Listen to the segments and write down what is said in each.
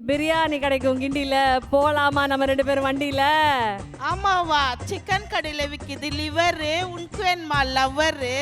பிரியாணி கிடைக்கும் கிண்டியில, போலாமா நம்ம 2 பேரும் வண்டியில? ஆமாவா, சிக்கன் கடையில விக்குது லிவரு, உனக்கு வேணுமா lover?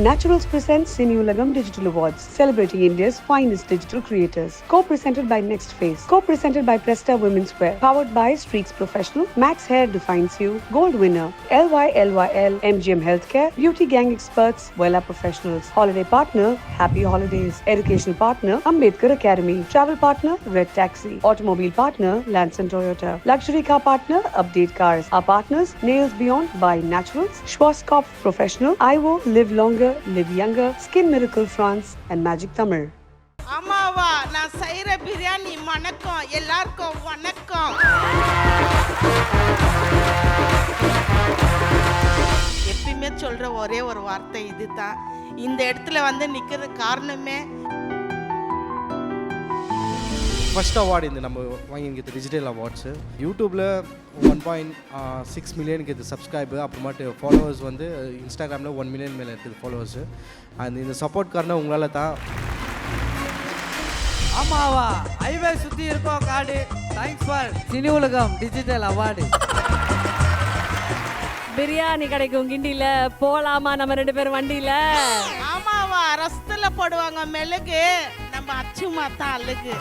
Naturals presents Cineulagam Digital Awards, celebrating India's finest digital creators. Co-presented by Next Phase. Co-presented by Presta Women's Wear. Powered by Streaks Professional. Max Hair defines you. Gold winner. LYLYL. MGM Healthcare. Beauty Gang Experts. Vella Professionals. Holiday partner. Happy Holidays. Educational partner. Ambedkar Academy. Travel partner. Red Taxi. Automobile partner. Lanson Toyota. Luxury car partner. Update Cars. Our partners. Nails Beyond by Naturals. Schwarzkopf Professional. IVO. Live Longer. Live Younger, Skin Miracle France and Magic Tamil. ஆமாவா, நான் செய்யற பிரியாணி மணக்கம், எல்லாருக்கும் வணக்கம். எப்பயுமே சொல்ற ஒரே ஒரு வார்த்தை இதுதான். இந்த இடத்துல வந்து நிக்கிற காரணமே ஃபர்ஸ்ட் அவார்டு இந்த நம்ம வாங்கியிருக்கிறது டிஜிட்டல் அவார்ட்ஸு. யூடியூப்பில் 1.6 மில்லியனுக்கு இது சப்ஸ்கிரைபு, அப்புறமாட்டு ஃபாலோவர்ஸ் வந்து இன்ஸ்டாகிராமில் 1 மில்லியன் மேலே இருக்குது ஃபாலோவர்ஸு. அந்த இந்த சப்போர்ட் காரணம் உங்களால் தான். ஆமாவா, ஹைவே சுற்றி இருக்கோம் காடு. தேங்க்ஸ் ஃபார் சினி உலகம் டிஜிட்டல் அவார்டு. பிரியாணி கிடைக்கும் கிண்டியில, போலாமா நம்ம 2 பேரும் வண்டியில? ஆமாவா, ரசத்துல போடுவாங்க மெழுகு, நம்ம அச்சுமா தான் அழுகு.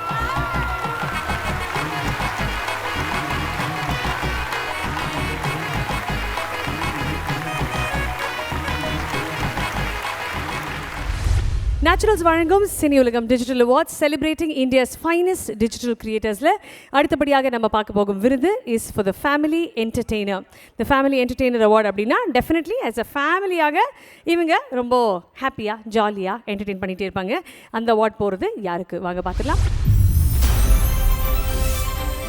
நேச்சுரல்ஸ் வழங்கும் Cineulagam digital awards celebrating India's finest digital கிரியேட்டர்ஸில் அடுத்தபடியாக நம்ம பார்க்க போகும் விருது is for the family entertainer. The family entertainer award அப்படின்னா டெஃபினெட்லி ஆஸ் அ ஃபேமிலியாக இவங்க ரொம்ப ஹாப்பியாக ஜாலியாக என்டர்டெயின் பண்ணிகிட்டே இருப்பாங்க. அந்த அவார்ட் போகிறது யாருக்கு வாங்க பார்த்துக்கலாம்.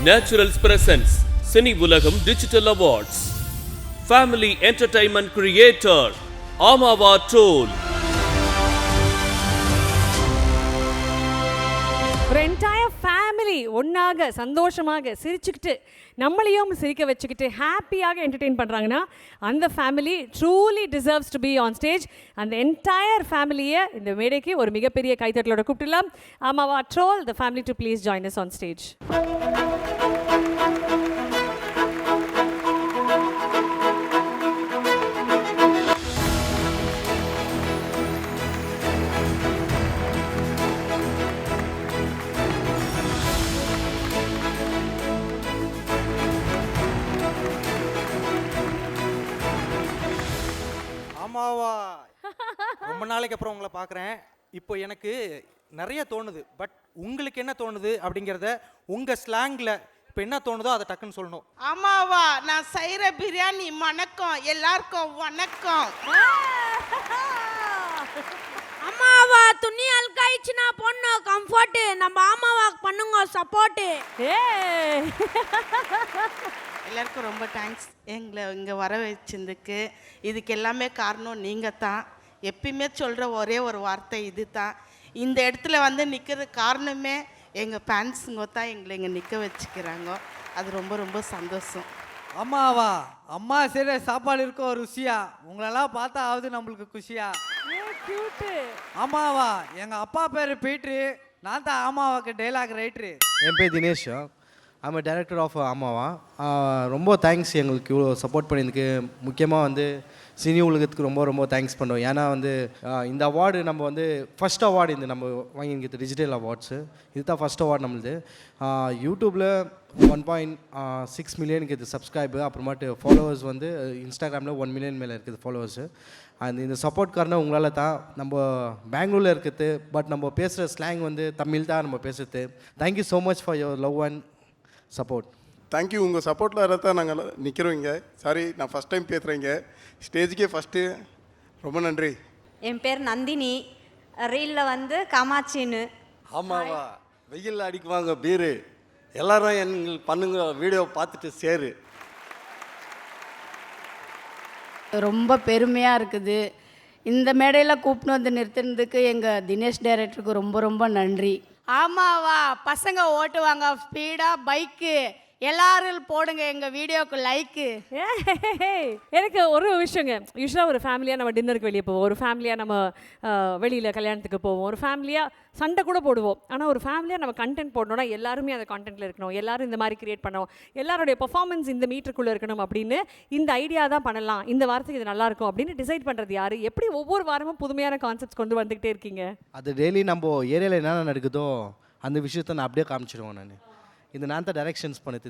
நேச்சுரல்ஸ் பிரசன்ஸ் சினி உலகம் digital awards family entertainment creator ஆமாவா ட்ரோல். ஒரு என்டையர் ஃபேமிலி ஒன்றாக சந்தோஷமாக சிரிச்சுக்கிட்டு நம்மளையும் சிரிக்க வச்சுக்கிட்டு ஹாப்பியாக என்டர்டெயின் பண்ணுறாங்கன்னா அந்த family truly deserves to be on stage. அந்த என்டையர் ஃபேமிலியை இந்த மேடைக்கு ஒரு மிகப்பெரிய கைத்தட்டலோட கூப்பிட்டுலாம். ஆமாவா troll the family to please join us on stage. ஆமாவா, ரொம்ப நாளைக்கு அப்புறம் உங்களை பார்க்குறேன். இப்போ எனக்கு நிறைய தோணுது. பட் உங்களுக்கு என்ன தோணுது அப்படிங்கிறத உங்கள் ஸ்லாங்கில் இப்போ என்ன தோணுதோ அதை டக்குன்னு சொல்லணும். ஆமாவா, நான் செய்யற பிரியாணி மணக்கம், எல்லாருக்கும் வணக்கம். அம்மாவா, துணி அழுக்காயிடுச்சுன்னா பொண்ணு கம்ஃபர்ட், நம்ம ஆமாவா பண்ணுங்க சப்போர்ட். எல்லாருக்கும் ரொம்ப தேங்க்ஸ் எங்களை இங்கே வர வச்சதுக்கு. இதுக்கு எல்லாமே காரணம் நீங்கள் தான். எப்பயுமே சொல்கிற ஒரே ஒரு வார்த்தை இது தான். இந்த இடத்துல வந்து நிற்கிற காரணமே எங்கள் ஃபேன்ஸுங்க தான் எங்களை இங்கே நிற்க வச்சுக்கிறாங்க. அது ரொம்ப ரொம்ப சந்தோஷம். அம்மாவா, அம்மா செய்கிற சாப்பாடு இருக்கோ ருசியா, உங்களெல்லாம் பார்த்தா ஆகுது நம்மளுக்கு குஷியா. ஆமாவா, எங்கள் அப்பா பேர் பீட்ரு, நான் தான் ஆமாவாக்கு டைலாக் ரைட்ரு. என் பேர் தினேஷ், ஐம் டைரக்டர் ஆஃப் அம்மாவா. ரொம்ப தேங்க்ஸ் எங்களுக்கு இவ்வளோ சப்போர்ட் பண்ணியதுக்கு. முக்கியமாக வந்து சினி உலகத்துக்கு ரொம்ப ரொம்ப தேங்க்ஸ் பண்ணுறோம். ஏன்னா வந்து இந்த அவார்டு நம்ம வந்து ஃபஸ்ட் அவார்டு இந்த நம்ம வாங்கியிருக்கிறது டிஜிட்டல் அவார்ட்ஸு. இது தான் ஃபஸ்ட் அவார்டு நம்மளுது. யூடியூப்பில் 1.6 மில்லியனுக்கு இது சப்ஸ்கிரைபு, அப்புறமாட்டு ஃபாலோவர்ஸ் வந்து இன்ஸ்டாகிராமில் 1 மில்லியன் மேலே இருக்குது ஃபாலோவர்ஸு. இந்த சப்போர்ட் காரணம் உங்களால் தான். நம்ம பெங்களூரில் இருக்குது, பட் நம்ம பேசுகிற ஸ்லாங் வந்து தமிழ் தான் நம்ம பேசுகிறது. Thank you so much for your love and support. Thank you. உங்கள் சப்போர்ட்டில் தான் நாங்கள் நிற்கிறோம் இங்கே. சாரி, நான் ஃபஸ்ட் டைம் பேசுகிறேங்க ஸ்டேஜுக்கே ஃபஸ்ட்டு. ரொம்ப நன்றி. என் பேர் நந்தினி, ரீலில் வந்து காமாட்சின்னு. ஆமாவா, வெயில் அடிக்குவாங்க பீரு, எல்லாரும் எங்களுக்கு பண்ணுங்க வீடியோ பார்த்துட்டு சேரு. ரொம்ப பெருமையாக இருக்குது. இந்த மேடையில் கூப்பிட்டு வந்து நிறுத்தினதுக்கு எங்கள் தினேஷ் டைரக்டருக்கு ரொம்ப ரொம்ப நன்றி. ஆமாவா, பசங்க ஓட்டுவாங்க ஸ்பீடாக பைக்கு, எல்லாரும் போடுங்க எங்கள் வீடியோக்கு லைக்கு. எனக்கு ஒரு விஷயங்க, யூஸ்வலாக ஒரு ஃபேமிலியாக நம்ம டின்னருக்கு வெளியே போவோம், ஒரு ஃபேமிலியாக நம்ம வெளியில் கல்யாணத்துக்கு போவோம், ஒரு ஃபேமிலியாக சண்டை கூட போடுவோம். ஆனால் ஒரு ஃபேமிலியாக நம்ம கண்டென்ட் போடணும்னா எல்லாருமே அந்த கண்டென்ட்டில் இருக்கணும், எல்லாரும் இந்த மாதிரி கிரியேட் பண்ணணும், எல்லாருடைய பெர்ஃபார்மன்ஸ் இந்த மீட்டருக்குள்ளே இருக்கணும் அப்படின்னு இந்த ஐடியா தான் பண்ணலாம், இந்த வாரத்துக்கு இது நல்லாயிருக்கும் அப்படின்னு டிசைட் பண்ணுறது யார்? எப்படி ஒவ்வொரு வாரமும் புதுமையான கான்செப்ட்ஸ் கொண்டு வந்துக்கிட்டே இருக்கீங்க? அது டெய்லி நம்ம ஏரியாவில் என்னென்ன நடக்குதோ அந்த விஷயத்த நான் அப்படியே காமிச்சிடுவேன். நான் தான் டைரெக்ஷன்ஸ் பண்ணுது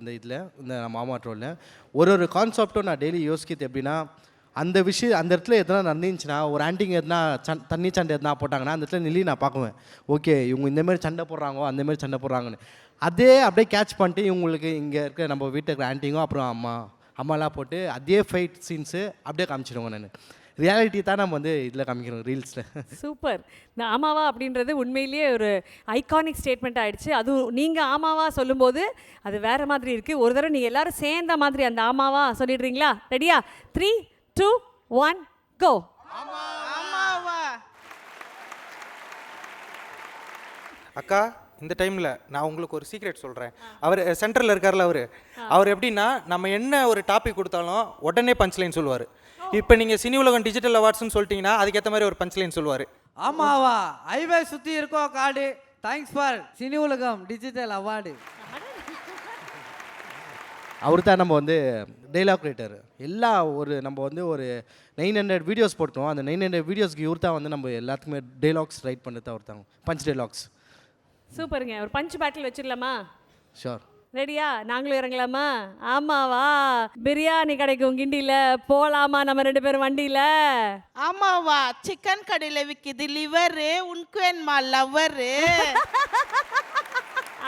இந்த மாமா ட்ரோலில். ஒரு கான்செப்டும் நான் டெய்லி யோசிக்கிறது எப்படின்னா, அந்த விஷயம் அந்த இடத்துல எதனா நடந்துச்சுன்னா, ஒரு ஆண்டிங்க எதனா தண்ணி சண்டை எதனா போட்டாங்கன்னா அந்த இடத்துல நில்லி நான் பார்க்குவேன். ஓகே இவங்க இந்தமாரி சண்டை போடுறாங்கோ அந்தமாரி சண்டை போடுறாங்கன்னு அதே அப்படியே கேட்ச் பண்ணிட்டு இவங்களுக்கு இங்கே இருக்க நம்ம வீட்டில் இருக்கிற ஆண்டிங்கோ அப்புறம் அம்மாலாம் போட்டு அதே ஃபைட் சீன்ஸு அப்படியே காமிச்சிடுவோம். நான் ரியாலிட்டி தான் நம்ம இதில் காமிக்கிறோம் ரீல்ஸில். சூப்பர். இந்த ஆமாவா அப்படின்றது உண்மையிலேயே ஒரு ஐகானிக் ஸ்டேட்மெண்ட் ஆகிடுச்சு. அதுவும் நீங்கள் ஆமாவா சொல்லும்போது அது வேறு மாதிரி இருக்குது. ஒரு தடவை நீங்கள் எல்லோரும் சேர்ந்த மாதிரி அந்த ஆமாவா சொல்லிடுறீங்களா? ரெடியா? 3, 2, 1 கோ. ஆமாவா அக்கா, இந்த டைமில் நான் உங்களுக்கு ஒரு சீக்ரெட் சொல்கிறேன். அவர் சென்டரில் இருக்கார்ல, அவர் எப்படின்னா நம்ம என்ன ஒரு டாபிக் கொடுத்தாலும் உடனே பஞ்ச்லைன் சொல்லுவார். இப்போ நீங்கள் சினி உலகம் டிஜிட்டல் அவார்ட்ஸ்னு சொல்லிட்டீங்கன்னா அதுக்கேற்ற மாதிரி ஒரு பஞ்ச்லைன் சொல்லுவார். ஆமாவா ஹைவே சுற்றி இருக்கோம் காடு, தேங்க்ஸ் ஃபார் சினி உலகம் டிஜிட்டல் அவார்டு. அவர் தான் நம்ம டைலாக் ரைட்டர். நம்ம ஒரு 900 வீடியோஸ் போட்டோம். அந்த 900 வீடியோஸ்க்கு இவர் தான் நம்ம எல்லாத்துக்குமே டைலாக்ஸ் ரைட் பண்ணுறது அவர் தான். Punch dialogues. சூப்பருங்க. ஒரு பஞ்ச் பேட்டில் வச்சிடலாமா? ஷோர். ரெடியா? நாங்களும் இறங்கலாமா? ஆமாவா பிரியாணி கிடைக்கும் கிண்டியில், போகலாமா நம்ம 2 பேரும் வண்டியில்? ஆமாவா சிக்கன் கடையில் விற்கிது லிவரு, உனக்கு வேணுமா லவ்வரு?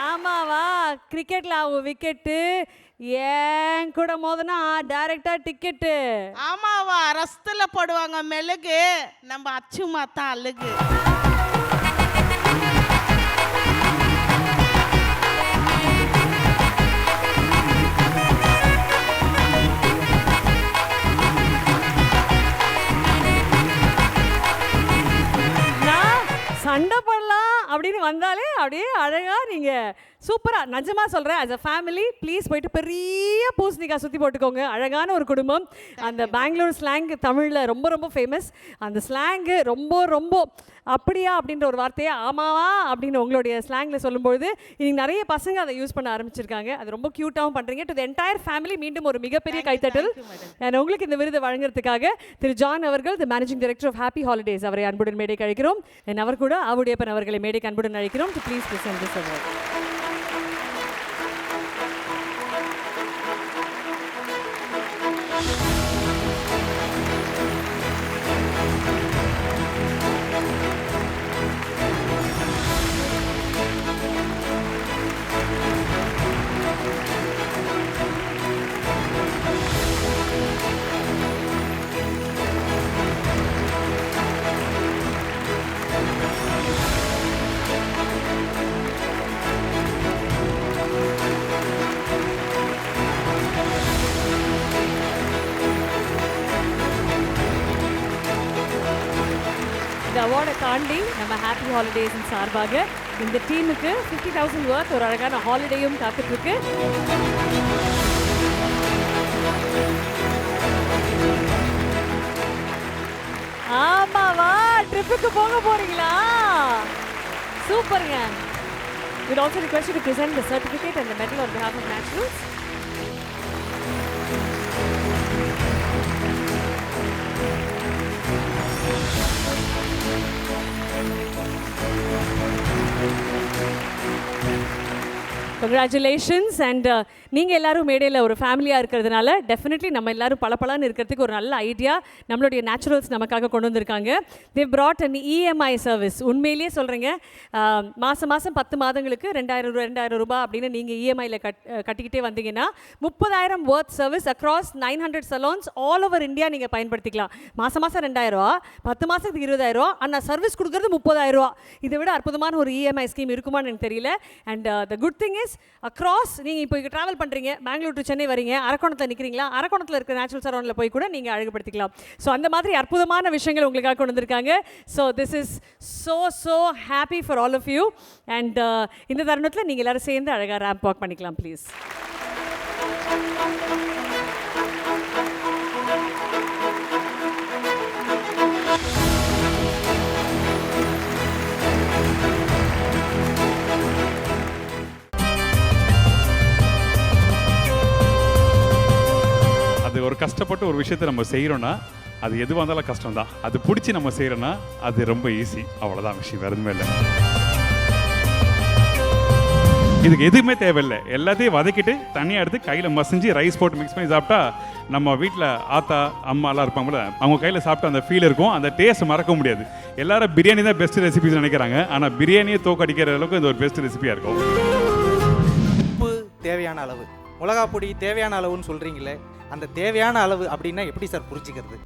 ஆமாவா கிரிக்கெட்டில் ஆகும் விக்கெட்டு, ஏன் கூட மோதனா டைரக்டா டிக்கெட்டு? ஆமாவா ரசத்தில் போடுவாங்க மெழுகு, நம்ம அச்சுமா தான் அழுகு. சண்டை போடலாம் அப்படின்னு வந்தாலே அப்படியே அழகாக நீங்கள் சூப்பராக நிஜமாக சொல்கிறேன். ஆஸ் அ ஃபேமிலி ப்ளீஸ் போயிட்டு பெரிய பூசணிக்காய் சுற்றி போட்டுக்கோங்க. அழகான ஒரு குடும்பம். அந்த பெங்களூர் ஸ்லாங் தமிழில் ரொம்ப ரொம்ப ஃபேமஸ். அந்த ஸ்லாங்கு ரொம்ப ரொம்ப அப்படியா அப்படின்ற ஒரு வார்த்தையை ஆமாவா அப்படின்னு உங்களுடைய ஸ்லாங்கில் சொல்லும்பொழுது இன்னைக்கு நிறைய பசங்க அதை யூஸ் பண்ண ஆரம்பிச்சிருக்காங்க. அது ரொம்ப க்யூட்டாகவும் பண்ணுறீங்க. டு தி என்டையர் ஃபேமிலி மீண்டும் ஒரு மிகப்பெரிய கைத்தட்டல். நான் உங்களுக்கு இந்த விருது வழங்குறதுக்காக திரு ஜான் அவர்கள், the managing director of Happy Holidays, அவரை அன்புடன் மேடைக்கு அழைக்கிறோம். அவர் கூட ஆவுடையப்பன் அவர்களை மேடைக்கு அன்புடன் அழைக்கிறோம். To please present this award. இந்த அவார்டை தாண்டி நம்ம ஹாப்பி ஹாலிடேஸின் சார்பாக இந்த டீமுக்கு 50,000 வர்த் ஒரு அழகான ஹாலிடேயும் காத்துட்ருக்கு. ஆமாவா ட்ரிப்புக்கு போக போறீங்களா? சூப்பருங்க. We'd also request you to present the certificate and the medal on behalf of Naturals. Congratulations. And நீங்கள் எல்லோரும் மேடையில் ஒரு ஃபேமிலியாக இருக்கிறதுனால டெஃபினெட்லி நம்ம எல்லோரும் பலப்பலான்னு இருக்கிறதுக்கு ஒரு நல்ல ஐடியா நம்மளுடைய நேச்சுரல்ஸ் நமக்காக கொண்டு வந்திருக்காங்க. They've brought an EMI service. உண்மையிலேயே சொல்கிறேங்க, மாதம் 10 மாதங்களுக்கு 2,000 ரூபாய் அப்படின்னு நீங்கள் இஎம்ஐயில் கட்டிக்கிட்டே வந்தீங்கன்னா 30,000 worth service across 900 salons all over India நீங்கள் பயன்படுத்திக்கலாம். மாதம் 2,000 10 மாதத்துக்கு 20,000, ஆனால் சர்வீஸ் கொடுக்குறது 30,000. இதை விட அற்புதமான ஒரு இஎம்ஐ ஸ்கீம் இருக்குமான்னு எனக்கு தெரியல. And the good thing is across நீங்கள் இப்போ ட்ராவல் பண்ணுறீங்க, பெங்களூர் டு சென்னை வரீங்க, அரக்கோணத்தில் நிற்கிறீங்களா, அரக்கோணத்தில் இருக்கிற நேச்சுரல் சரௌண்டில் போய் கூட நீங்கள் அழகுபடுத்திக்கலாம். ஸோ அந்த மாதிரி அற்புதமான விஷயங்கள் உங்களுக்காக கொண்டு வந்திருக்காங்க. So this is so happy for all of you. And இந்த தருணத்தில் நீங்கள் எல்லோரும் சேர்ந்து அழகாக ரேம்ப் வாக் பண்ணிக்கலாம் ப்ளீஸ். அது ஒரு கஷ்டப்பட்டு ஒரு விஷயத்தை நம்ம செய்கிறோன்னா அது எதுவாக இருந்தாலும் கஷ்டம் தான். அது பிடிச்சி நம்ம செய்கிறோன்னா அது ரொம்ப ஈஸி. அவ்வளோதான் விஷயம், வேறு எதுவுமே இல்லை. இதுக்கு எதுவுமே தேவையில்லை. எல்லாத்தையும் வதக்கிட்டு தனியாக எடுத்து கையில் மசிஞ்சு ரைஸ் போட்டு மிக்ஸ் பண்ணி சாப்பிட்டா நம்ம வீட்டில் ஆத்தா அம்மாலாம் இருப்பாங்கள, அவங்க கையில் சாப்பிட்டா அந்த ஃபீல் இருக்கும், அந்த டேஸ்ட் மறக்க முடியாது. எல்லாரும் பிரியாணி தான் பெஸ்ட் ரெசிபிஸ் நினைக்கிறாங்க, ஆனால் பிரியாணியை தோக்கடிக்கிற அளவுக்கு இது ஒரு பெஸ்ட் ரெசிபியாக இருக்கும். உப்பு தேவையான அளவு, மிளகா பொடி தேவையான அளவுன்னு சொல்கிறீங்களே, அந்த தேவையான அளவு அப்படின்னா எப்படி சார் புரிஞ்சுக்கிறது?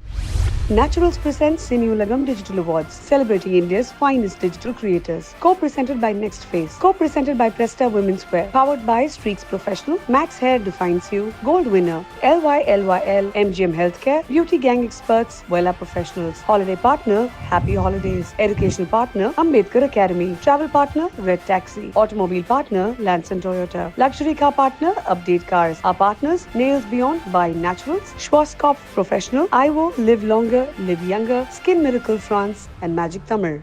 Naturals presents Cineulagam Digital Awards, celebrating India's finest digital creators. Co-presented by Next Phase. Co-presented by Presta Women's Wear. Powered by Streaks Professional. Max Hair Defines You. Gold winner. LYLYL. MGM Healthcare. Beauty Gang Experts. Vella Professionals. Holiday partner. Happy Holidays. Educational partner. Ambedkar Academy. Travel partner. Red Taxi. Automobile partner. Lanson Toyota. Luxury car partner. Update Cars. Our partners. Nails Beyond by Naturals. Schwarzkopf Professional. IVO. Live Longer. Live Younger, Skin Miracle France, and Magic Tamil.